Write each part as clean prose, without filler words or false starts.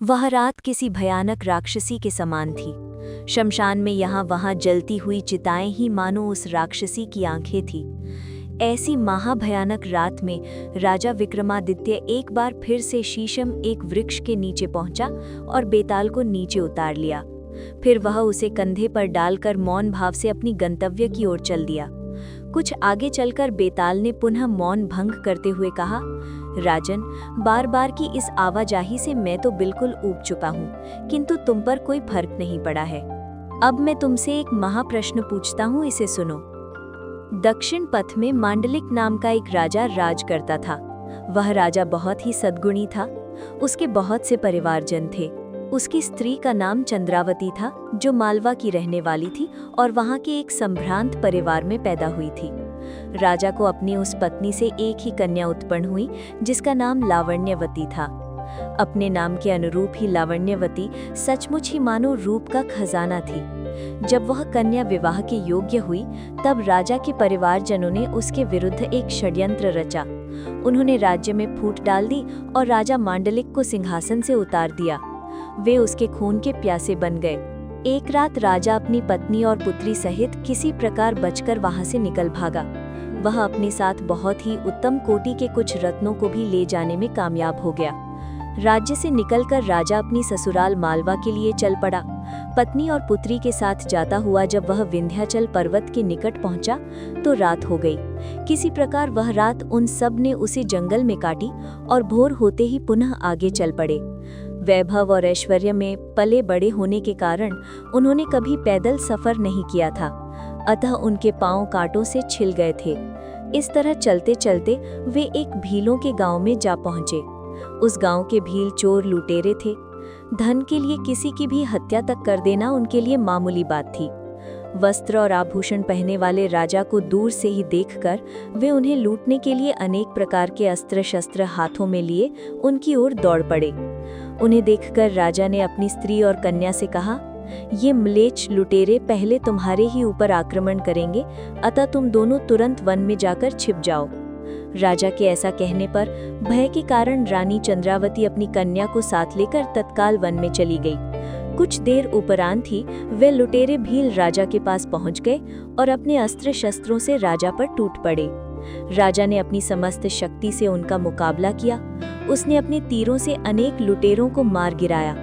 वह रात किसी भयानक राक्षसी के समान थी। शमशान में यहाँ वहाँ जलती हुई चिताएं ही मानो उस राक्षसी की आंखें थी। ऐसी महाभयानक रात में राजा विक्रमादित्य एक बार फिर से शीशम एक वृक्ष के नीचे पहुंचा और बेताल को नीचे उतार लिया। फिर वह उसे कंधे पर डालकर मौन भाव से अपनी गंतव्य की ओर चल दिया। कुछ आगे चलकर बेताल ने पुनः मौन भंग करते हुए कहा, राजन, बार बार की इस आवाजाही से मैं तो बिल्कुल ऊब चुका हूँ, किंतु तुम पर कोई फर्क नहीं पड़ा है। अब मैं तुमसे एक महाप्रश्न पूछता हूँ, इसे सुनो। दक्षिण पथ में मांडलिक नाम का एक राजा राज करता था। वह राजा बहुत ही सद्गुणी था। उसके बहुत से परिवारजन थे। उसकी स्त्री का नाम चंद्रावती था, जो मालवा की रहने वाली थी और वहाँ के एक संभ्रांत परिवार में पैदा हुई थी। राजा को अपनी उस पत्नी से एक ही कन्या उत्पन्न हुई, जिसका नाम लावण्यवती था। अपने नाम के अनुरूप ही लावण्यवती सचमुच ही मानो रूप का खजाना थी। जब वह कन्या विवाह के योग्य हुई, तब राजा के परिवारजनों ने उसके विरुद्ध एक षड्यंत्र रचा। उन्होंने राज्य में फूट डाल दी और राजा मांडलिक को सिंहासन से उतार दिया। वे उसके खून के प्यासे बन गए। एक रात राजा अपनी पत्नी और पुत्री सहित किसी प्रकार बचकर वहां से निकल भागा। वह अपने साथ बहुत ही उत्तम कोटि के कुछ रत्नों को भी ले जाने में कामयाब हो गया। राज्य से निकलकर राजा अपनी ससुराल मालवा के लिए चल पड़ा। पत्नी और पुत्री के साथ जाता हुआ जब वह विंध्याचल पर्वत के निकट पहुंचा, तो रात हो गई। किसी प्रकार वह रात उन सब ने उसे जंगल में काटी और भोर होते ही पुनः आगे चल पड़े। वैभव और ऐश्वर्य में पले बड़े होने के कारण उन्होंने कभी पैदल सफर नहीं किया था, अतः उनके पांव कांटों से छिल गए थे। इस तरह चलते चलते वे एक भीलों के गांव में जा पहुंचे। उस गांव के भील चोर लुटेरे थे। धन के लिए किसी की भी हत्या तक कर देना उनके लिए मामूली बात थी। वस्त्र और आभूषण पहने वाले राजा को दूर से ही देखकर वे उन्हें लूटने के लिए अनेक प्रकार के अस्त्र शस्त्र हाथों में लिए उनकी ओर दौड़ पड़े। उन्हें देखकर राजा ने अपनी स्त्री और कन्या से कहा, ये म्लेच्छ लुटेरे पहले तुम्हारे ही ऊपर आक्रमण करेंगे, अतः तुम दोनों तुरंत वन में जाकर छिप जाओ। राजा के ऐसा कहने पर भय के कारण रानी चंद्रावती अपनी कन्या को साथ लेकर तत्काल वन में चली गई। कुछ देर उपरांत ही वे लुटेरे भील राजा के पास पहुंच गए और अपने अस्त्र शस्त्रों से राजा पर टूट पड़े। राजा ने अपनी समस्त शक्ति से उनका मुकाबला किया। उसने अपने तीरों से अनेक लुटेरों को मार गिराया,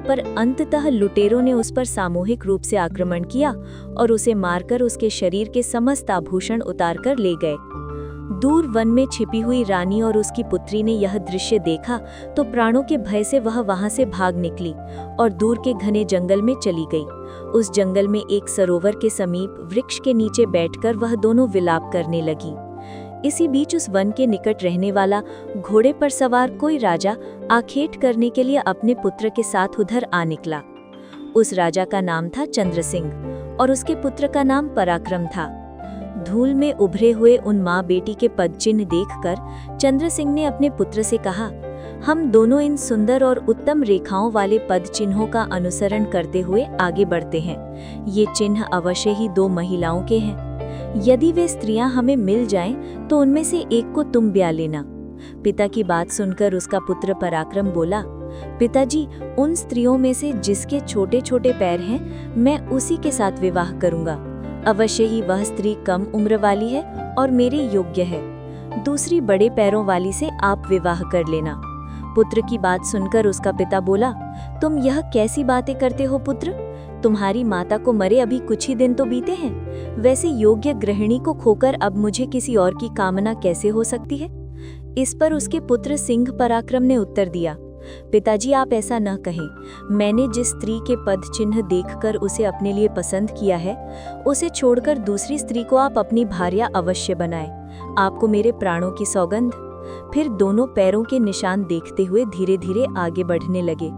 पर अंततः लुटेरों ने उस पर सामूहिक रूप से आक्रमण किया और उसे मारकर उसके शरीर के समस्त आभूषण उतारकर ले गए। दूर वन में छिपी हुई रानी और उसकी पुत्री ने यह दृश्य देखा तो प्राणों के भय से वह वहां से भाग निकली और दूर के घने जंगल में चली गई। उस जंगल में एक सरोवर के समीप वृक्ष के नीचे बैठकर वह दोनों विलाप करने लगी। इसी बीच उस वन के निकट रहने वाला घोड़े पर सवार कोई राजा आखेट करने के लिए अपने पुत्र के साथ उधर आ निकला। उस राजा का नाम था चंद्रसिंह और उसके पुत्र का नाम पराक्रम था। धूल में उभरे हुए उन माँ बेटी के पदचिन्ह देखकर चंद्रसिंह ने अपने पुत्र से कहा, हम दोनों इन सुंदर और उत्तम रेखाओं वाले पद चिन्हों का अनुसरण करते हुए आगे बढ़ते हैं। ये चिन्ह अवश्य ही दो महिलाओं के हैं। यदि वे स्त्रियां हमें मिल जाएं, तो उनमें से एक को तुम ब्याह लेना। पिता की बात सुनकर उसका पुत्र पराक्रम बोला, पिताजी, उन स्त्रियों में से जिसके छोटे छोटे पैर हैं, मैं उसी के साथ विवाह करूंगा। अवश्य ही वह स्त्री कम उम्र वाली है और मेरे योग्य है। दूसरी बड़े पैरों वाली से आप विवाह कर लेना। पुत्र की बात सुनकर उसका पिता बोला, तुम यह कैसी बातें करते हो पुत्र? तुम्हारी माता को मरे अभी कुछ ही दिन तो बीते हैं। वैसे योग्य गृहिणी को खोकर अब मुझे किसी और की कामना कैसे हो सकती है? इस पर उसके पुत्र सिंह पराक्रम ने उत्तर दिया, पिताजी, आप ऐसा न कहें। मैंने जिस स्त्री के पद चिन्ह देखकर उसे अपने लिए पसंद किया है, उसे छोड़कर दूसरी स्त्री को आप अपनी भार्या अवश्य बनाएं। आपको मेरे प्राणों की सौगंध। फिर दोनों पैरों के निशान देखते हुए धीरे धीरे आगे बढ़ने लगे।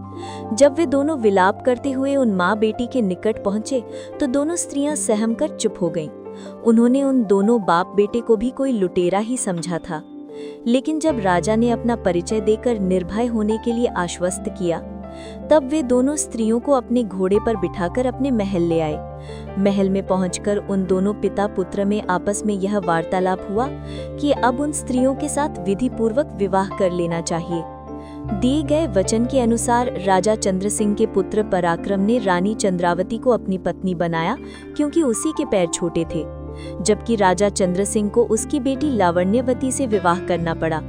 जब वे दोनों विलाप करते हुए उन माँ बेटी के निकट पहुंचे, तो दोनों स्त्रियां सहम कर चुप हो गईं। उन्होंने उन दोनों बाप बेटे को भी कोई लुटेरा ही समझा था। लेकिन जब राजा ने अपना परिचय देकर निर्भय होने के लिए आश्वस्त किया, तब वे दोनों स्त्रियों को अपने घोड़े पर बिठाकर अपने महल ले आए। महल में पहुंचकर उन दोनों पिता पुत्र में आपस में यह वार्तालाप हुआ कि अब उन स्त्रियों के साथ विधि पूर्वक विवाह कर लेना चाहिए। दिए गए वचन के अनुसार राजा चंद्र सिंह के पुत्र पराक्रम ने रानी चंद्रावती को अपनी पत्नी बनाया, क्योंकि उसी के पैर छोटे थे, जबकि राजा चंद्र सिंह को उसकी बेटी लावण्यवती से विवाह करना पड़ा,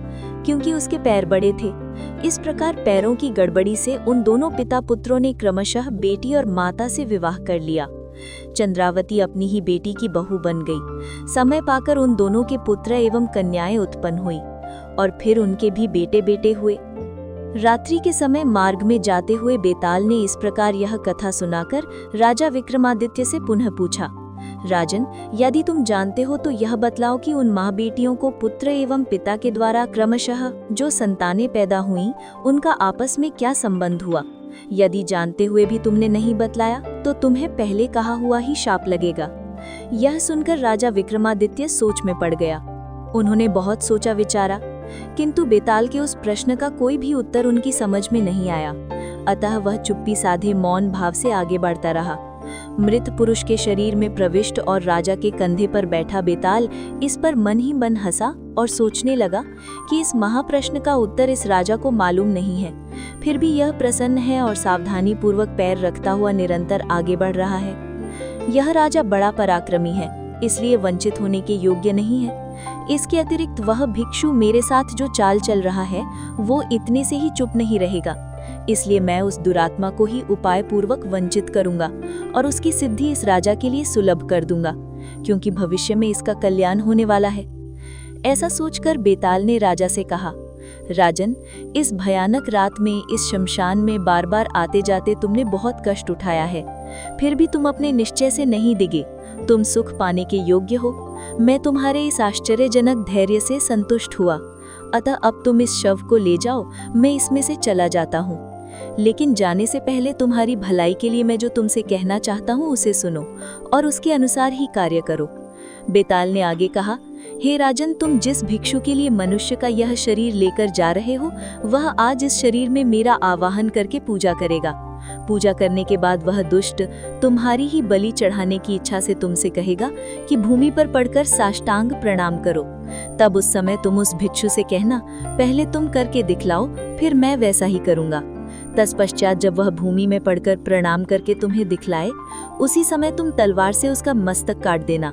क्योंकि उसके पैर बड़े थे। इस प्रकार पैरों की गड़बड़ी से उन दोनों पिता पुत्रों ने क्रमशः बेटी और माता से विवाह कर लिया। चंद्रावती अपनी ही बेटी की बहू बन गई। समय पाकर उन दोनों के पुत्र एवं कन्याएं उत्पन्न हुई और फिर उनके भी बेटे बेटे हुए। रात्रि के समय मार्ग में जाते हुए बेताल ने इस प्रकार यह कथा सुनाकर राजा विक्रमादित्य से पुनः पूछा, राजन, यदि तुम जानते हो तो यह बतलाओ कि उन माँ बेटियों को पुत्र एवं पिता के द्वारा क्रमशः जो संतानें पैदा हुईं, उनका आपस में क्या संबंध हुआ। यदि जानते हुए भी तुमने नहीं बतलाया तो तुम्हें पहले कहा हुआ ही शाप लगेगा। यह सुनकर राजा विक्रमादित्य सोच में पड़ गया। उन्होंने बहुत सोचा विचारा, किंतु बेताल के उस प्रश्न का कोई भी उत्तर उनकी समझ में नहीं आया। अतः वह चुप्पी साधे मौन भाव से आगे बढ़ता रहा। मृत पुरुष के शरीर में प्रविष्ट और राजा के कंधे पर बैठा बेताल इस पर मन ही मन हंसा और सोचने लगा कि इस महाप्रश्न का उत्तर इस राजा को मालूम नहीं है, फिर भी यह प्रसन्न है और सावधानी पूर्वक पैर रखता हुआ निरंतर आगे बढ़ रहा है। यह राजा बड़ा पराक्रमी है, इसलिए वंचित होने के योग्य नहीं है। इसके अतिरिक्त वह भिक्षु मेरे साथ जो चाल चल रहा है वो इतने से ही चुप नहीं रहेगा, इसलिए मैं उस दुरात्मा को ही उपाय पूर्वक वंचित करूंगा और उसकी सिद्धि इस राजा के लिए सुलभ कर दूंगा, क्योंकि भविष्य में इसका कल्याण होने वाला है। ऐसा सोचकर बेताल ने राजा से कहा, राजन, इस भयानक रात में इस शमशान में बार बार आते जाते तुमने बहुत कष्ट उठाया है, फिर भी तुम अपने निश्चय से नहीं डिगे। तुम सुख पाने के योग्य हो। मैं तुम्हारे इस आश्चर्यजनक धैर्य से संतुष्ट हुआ। अतः अब तुम इस शव को ले जाओ, मैं इसमें से चला जाता हूँ। लेकिन जाने से पहले तुम्हारी भलाई के लिए मैं जो तुमसे कहना चाहता हूँ उसे सुनो और उसके अनुसार ही कार्य करो। बेताल ने आगे कहा, हे राजन, तुम जिस भिक्षु के लिए मनुष्य का यह शरीर लेकर जा रहे हो, वह आज इस शरीर में मेरा आवाहन करके पूजा करेगा। पूजा करने के बाद वह दुष्ट तुम्हारी ही बलि चढ़ाने की इच्छा से तुमसे कहेगा कि भूमि पर पड़कर साष्टांग प्रणाम करो। तब उस समय तुम उस भिक्षु से कहना, पहले तुम करके दिखलाओ, फिर मैं वैसा ही करूंगा। तत्पश्चात जब वह भूमि में पड़कर प्रणाम करके तुम्हें दिखलाए, उसी समय तुम तलवार से उसका मस्तक काट देना।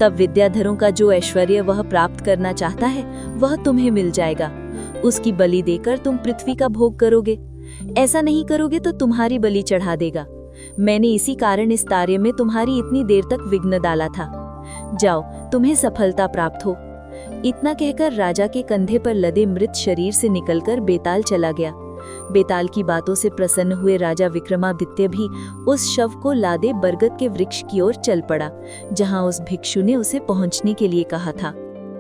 तब विद्याधरों का जो ऐश्वर्य वह प्राप्त करना चाहता है वह तुम्हें मिल जाएगा। उसकी बलि देकर तुम पृथ्वी का भोग करोगे। ऐसा नहीं करोगे तो तुम्हारी बलि चढ़ा देगा। मैंने इसी कारण इस कार्य में तुम्हारी इतनी देर तक विघ्न डाला था। जाओ, तुम्हें सफलता प्राप्त हो। इतना कहकर राजा के कंधे पर लदे मृत शरीर से निकलकर बेताल चला गया। बेताल की बातों से प्रसन्न हुए राजा विक्रमादित्य भी उस शव को लादे बरगद के वृक्ष की ओर चल पड़ा, जहां उस भिक्षु ने उसे पहुंचने के लिए कहा था।